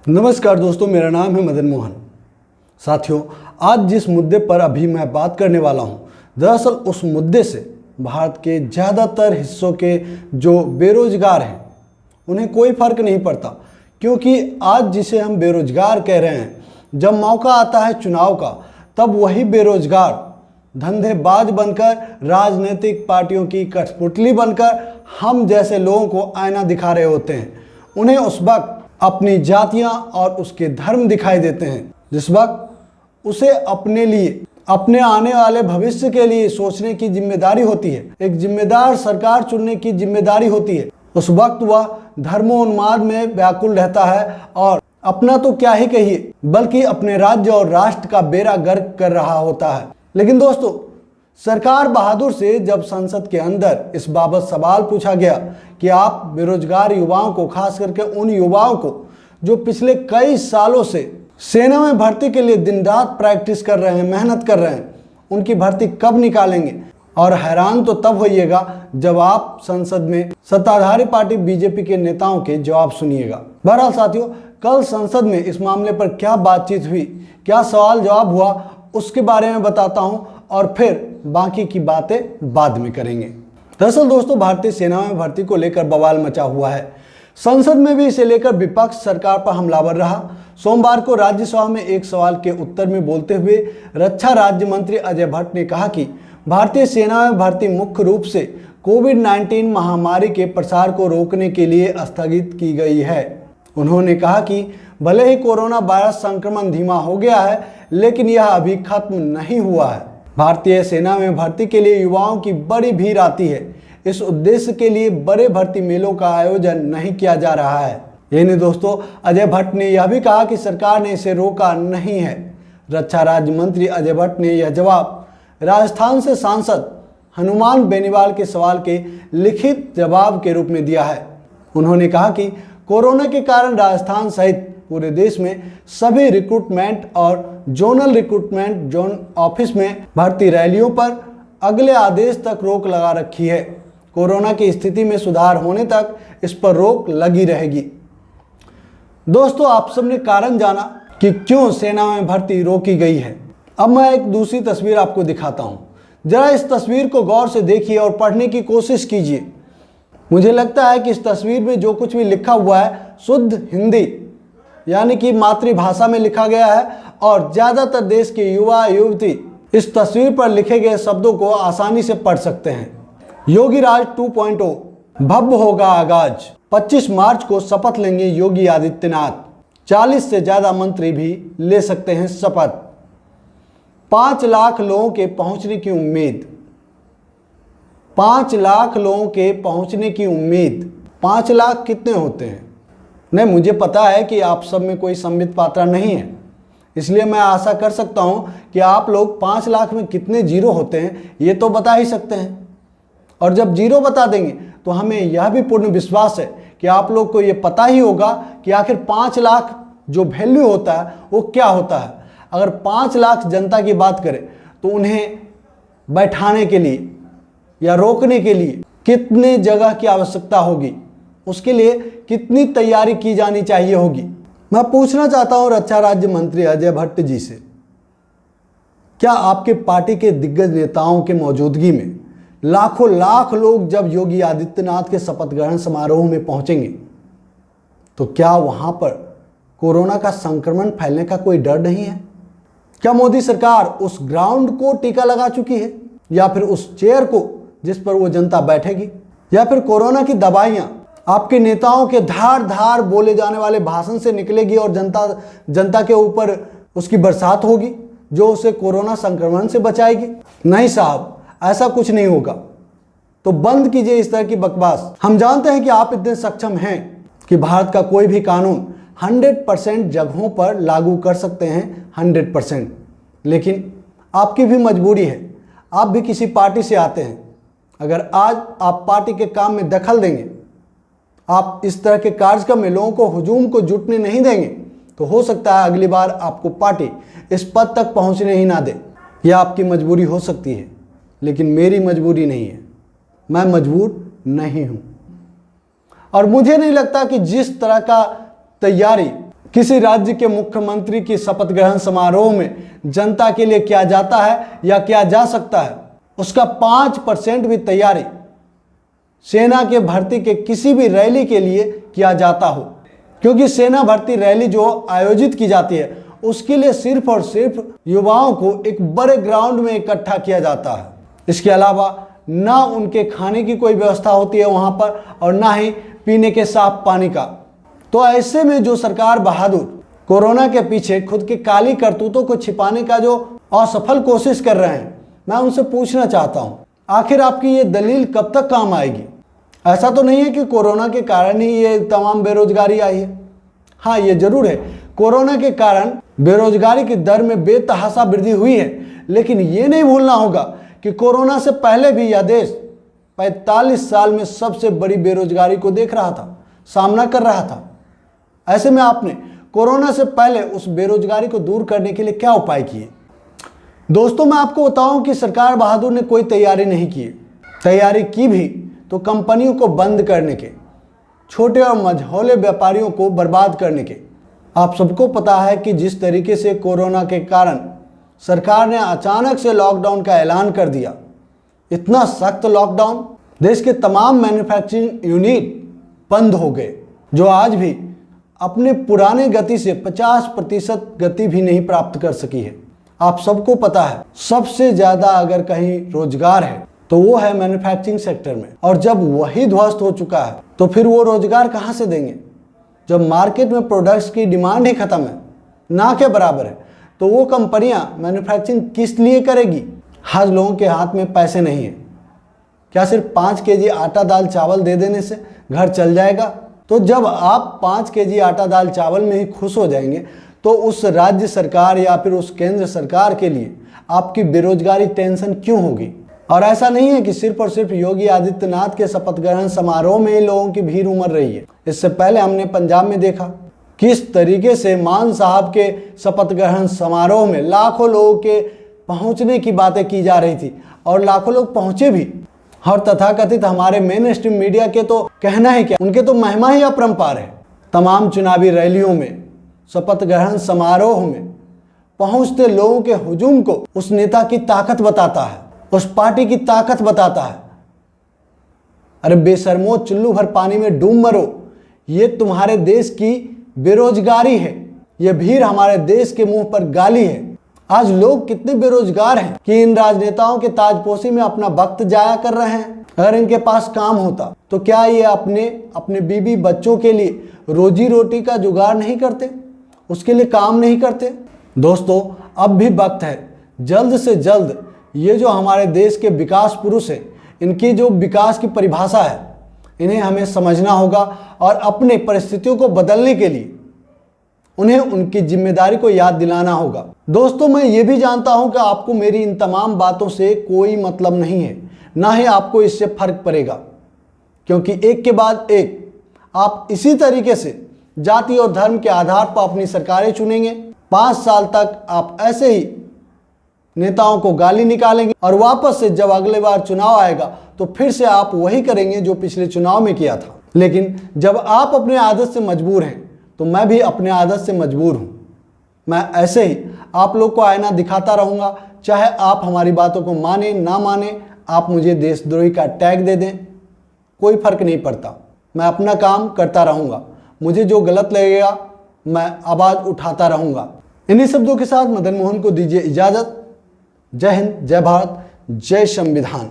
नमस्कार दोस्तों, मेरा नाम है मदन मोहन। साथियों, आज जिस मुद्दे पर अभी मैं बात करने वाला हूं, दरअसल उस मुद्दे से भारत के ज़्यादातर हिस्सों के जो बेरोजगार हैं उन्हें कोई फर्क नहीं पड़ता, क्योंकि आज जिसे हम बेरोजगार कह रहे हैं, जब मौका आता है चुनाव का, तब वही बेरोजगार धंधेबाज बनकर, राजनीतिक पार्टियों की कठपुतली बनकर हम जैसे लोगों को आईना दिखा रहे होते हैं। उन्हें उस वक्त अपनी जातियां और उसके धर्म दिखाई देते हैं, जिस वक्त उसे अपने लिए, अपने आने वाले भविष्य के लिए सोचने की जिम्मेदारी होती है, एक जिम्मेदार सरकार चुनने की जिम्मेदारी होती है। उस वक्त वह धर्मोन्माद में व्याकुल रहता है और अपना तो क्या ही कहिए, बल्कि अपने राज्य और राष्ट्र का बेड़ा गर्क कर रहा होता है। लेकिन दोस्तों, सरकार बहादुर से जब संसद के अंदर इस बाबत सवाल पूछा गया कि आप बेरोजगार युवाओं को, खास करके उन युवाओं को जो पिछले कई सालों से सेना में भर्ती के लिए दिन रात प्रैक्टिस कर रहे हैं, मेहनत कर रहे हैं, उनकी भर्ती कब निकालेंगे। और हैरान तो तब होइएगा जब आप संसद में सत्ताधारी पार्टी बीजेपी के नेताओं के जवाब सुनिएगा। बहरहाल साथियों, कल संसद में इस मामले पर क्या बातचीत हुई, क्या सवाल जवाब हुआ, उसके बारे में बताता हूं और फिर बाकी की बातें बाद में करेंगे। दरअसल दोस्तों, भारतीय सेना में भर्ती को लेकर बवाल मचा हुआ है। संसद में भी इसे लेकर विपक्ष सरकार पर हमलावर रहा। सोमवार को राज्यसभा में एक सवाल के उत्तर में बोलते हुए रक्षा राज्य मंत्री अजय भट्ट ने कहा कि भारतीय सेना में भर्ती मुख्य रूप से कोविड-19 महामारी के प्रसार को रोकने के लिए स्थगित की गई है। उन्होंने कहा कि भले ही कोरोना वायरस संक्रमण धीमा हो गया है, लेकिन यह अभी खत्म नहीं हुआ है। भारतीय सेना में भर्ती के लिए युवाओं की बड़ी भीड़ आती है। इस उद्देश्य के लिए बड़े भर्ती मेलों का आयोजन नहीं किया जा रहा है। यही नहीं दोस्तों, अजय भट्ट ने यह भी कहा कि सरकार ने इसे रोका नहीं है। रक्षा राज्य मंत्री अजय भट्ट ने यह जवाब राजस्थान से सांसद हनुमान बेनीवाल के सवाल के लिखित जवाब के रूप में दिया है। उन्होंने कहा कि कोरोना के कारण राजस्थान सहित पूरे देश में सभी रिक्रूटमेंट और जोनल रिक्रूटमेंट जोन ऑफिस में भर्ती रैलियों पर अगले आदेश तक रोक लगा रखी है। कोरोना की स्थिति में सुधार होने तक इस पर रोक लगी रहेगी। दोस्तों, आप सबने कारण जाना कि क्यों सेना में भर्ती रोकी गई है। अब मैं एक दूसरी तस्वीर आपको दिखाता हूं। जरा इस तस्वीर को गौर से देखिए और पढ़ने की कोशिश कीजिए। मुझे लगता है कि इस तस्वीर में जो कुछ भी लिखा हुआ है शुद्ध हिंदी यानी कि मातृभाषा में लिखा गया है और ज़्यादातर देश के युवा युवती इस तस्वीर पर लिखे गए शब्दों को आसानी से पढ़ सकते हैं। योगी राज 2.0 भव्य होगा आगाज। 25 मार्च को शपथ लेंगे योगी आदित्यनाथ। 40 से ज़्यादा मंत्री भी ले सकते हैं शपथ। 5 लाख लोगों के पहुंचने की उम्मीद। 5 लाख लोगों के पहुंचने की उम्मीद। 5 लाख कितने होते हैं? नहीं, मुझे पता है कि आप सब में कोई संबित पात्रा नहीं है, इसलिए मैं आशा कर सकता हूं कि आप लोग 5 लाख में कितने जीरो होते हैं ये तो बता ही सकते हैं। और जब जीरो बता देंगे तो हमें यह भी पूर्ण विश्वास है कि आप लोग को ये पता ही होगा कि आखिर 5 लाख जो वैल्यू होता है वो क्या होता है। अगर 5 लाख जनता की बात करें तो उन्हें बैठाने के लिए या रोकने के लिए कितने जगह की आवश्यकता होगी, उसके लिए कितनी तैयारी की जानी चाहिए होगी। मैं पूछना चाहता हूं रक्षा राज्य मंत्री अजय भट्ट जी से, क्या आपके पार्टी के दिग्गज नेताओं के मौजूदगी में लाखों लाख लोग जब योगी आदित्यनाथ के शपथ ग्रहण समारोह में पहुंचेंगे तो क्या वहां पर कोरोना का संक्रमण फैलने का कोई डर नहीं है? क्या मोदी सरकार उस ग्राउंड को टीका लगा चुकी है, या फिर उस चेयर को जिस पर वो जनता बैठेगी, या फिर कोरोना की दवाइयां आपके नेताओं के धार धार बोले जाने वाले भाषण से निकलेगी और जनता के ऊपर उसकी बरसात होगी जो उसे कोरोना संक्रमण से बचाएगी? नहीं साहब, ऐसा कुछ नहीं होगा। तो बंद कीजिए इस तरह की बकवास। हम जानते हैं कि आप इतने सक्षम हैं कि भारत का कोई भी कानून 100% जगहों पर लागू कर सकते हैं, 100%। लेकिन आपकी भी मजबूरी है, आप भी किसी पार्टी से आते हैं। अगर आज आप पार्टी के काम में दखल देंगे, आप इस तरह के कार्यक्रम में लोगों को हुजूम को जुटने नहीं देंगे, तो हो सकता है अगली बार आपको पार्टी इस पद तक पहुंचने ही ना दे। यह आपकी मजबूरी हो सकती है, लेकिन मेरी मजबूरी नहीं है। मैं मजबूर नहीं हूं। और मुझे नहीं लगता कि जिस तरह का तैयारी किसी राज्य के मुख्यमंत्री की शपथ ग्रहण समारोह में जनता के लिए किया जाता है या किया जा सकता है, उसका 5% भी तैयारी सेना के भर्ती के किसी भी रैली के लिए किया जाता हो। क्योंकि सेना भर्ती रैली जो आयोजित की जाती है उसके लिए सिर्फ और सिर्फ युवाओं को एक बड़े ग्राउंड में इकट्ठा किया जाता है। इसके अलावा ना उनके खाने की कोई व्यवस्था होती है वहां पर और ना ही पीने के साफ पानी का। तो ऐसे में जो सरकार बहादुर कोरोना के पीछे खुद की काली करतूतों को छिपाने का जो असफल कोशिश कर रहे हैं, मैं उनसे पूछना चाहता हूं, आखिर आपकी ये दलील कब तक काम आएगी? ऐसा तो नहीं है कि कोरोना के कारण ही ये तमाम बेरोजगारी आई है। हाँ, ये जरूर है, कोरोना के कारण बेरोजगारी की दर में बेतहाशा वृद्धि हुई है, लेकिन ये नहीं भूलना होगा कि कोरोना से पहले भी यह देश 45 साल में सबसे बड़ी बेरोजगारी को देख रहा था, सामना कर रहा था। ऐसे में आपने कोरोना से पहले उस बेरोजगारी को दूर करने के लिए क्या उपाय किए? दोस्तों, मैं आपको बताऊं कि सरकार बहादुर ने कोई तैयारी नहीं की। तैयारी की भी तो कंपनियों को बंद करने के, छोटे और मझौले व्यापारियों को बर्बाद करने के। आप सबको पता है कि जिस तरीके से कोरोना के कारण सरकार ने अचानक से लॉकडाउन का ऐलान कर दिया, इतना सख्त लॉकडाउन, देश के तमाम मैन्युफैक्चरिंग यूनिट बंद हो गए, जो आज भी अपने पुराने गति से 50% गति भी नहीं प्राप्त कर सकी है। आप सबको पता है सबसे ज़्यादा अगर कहीं रोजगार है तो वो है मैन्युफैक्चरिंग सेक्टर में, और जब वही ध्वस्त हो चुका है तो फिर वो रोजगार कहाँ से देंगे? जब मार्केट में प्रोडक्ट्स की डिमांड ही खत्म है, ना के बराबर है, तो वो कंपनियां मैन्युफैक्चरिंग किस लिए करेगी? आज लोगों के हाथ में पैसे नहीं है। क्या सिर्फ 5 केजी आटा दाल चावल दे देने से घर चल जाएगा? तो जब आप 5 केजी आटा दाल चावल में ही खुश हो जाएंगे तो उस राज्य सरकार या फिर उस केंद्र सरकार के लिए आपकी बेरोजगारी टेंशन क्यों होगी? और ऐसा नहीं है कि सिर्फ और सिर्फ योगी आदित्यनाथ के शपथ ग्रहण समारोह में ही लोगों की भीड़ उमड़ रही है। इससे पहले हमने पंजाब में देखा किस तरीके से मान साहब के शपथ ग्रहण समारोह में लाखों लोगों के पहुंचने की बातें की जा रही थी और लाखों लोग पहुंचे भी। और तथाकथित हमारे मेन स्ट्रीम मीडिया के तो कहना ही क्या, उनके तो महिमा ही अपरंपार है। तमाम चुनावी रैलियों में, शपथ ग्रहण समारोह में पहुंचते लोगों के हुजूम को उस नेता की ताकत बताता है, उस पार्टी की ताकत बताता है। अरे बेशर्मो, चुल्लू भर पानी में डूब मरो, ये तुम्हारे देश की बेरोजगारी है। ये भीड़ हमारे देश के मुंह पर गाली है। आज लोग कितने बेरोजगार हैं कि इन राजनेताओं के ताजपोशी में अपना वक्त जाया कर रहे हैं। अगर इनके पास काम होता तो क्या ये अपने बीवी बच्चों के लिए रोजी रोटी का जुगाड़ नहीं करते? उसके लिए काम नहीं करते? दोस्तों, अब भी वक्त है, जल्द से जल्द ये जो हमारे देश के विकास पुरुष हैं, इनकी जो विकास की परिभाषा है, इन्हें हमें समझना होगा और अपने परिस्थितियों को बदलने के लिए उन्हें उनकी जिम्मेदारी को याद दिलाना होगा। दोस्तों, मैं ये भी जानता हूं कि आपको मेरी इन तमाम बातों से कोई मतलब नहीं है, ना ही आपको इससे फर्क पड़ेगा, क्योंकि एक के बाद एक आप इसी तरीके से जाति और धर्म के आधार पर अपनी सरकारें चुनेंगे। 5 साल तक आप ऐसे ही नेताओं को गाली निकालेंगे और वापस से जब अगले बार चुनाव आएगा तो फिर से आप वही करेंगे जो पिछले चुनाव में किया था। लेकिन जब आप अपने आदत से मजबूर हैं तो मैं भी अपने आदत से मजबूर हूं। मैं ऐसे ही आप लोग को आईना दिखाता रहूंगा, चाहे आप हमारी बातों को माने ना माने, आप मुझे देशद्रोही का टैग दे दें, कोई फर्क नहीं पड़ता। मैं अपना काम करता रहूंगा, मुझे जो गलत लगेगा मैं आवाज़ उठाता रहूंगा। इन्हीं शब्दों के साथ मदन मोहन को दीजिए इजाज़त। जय हिंद, जय भारत, जय संविधान।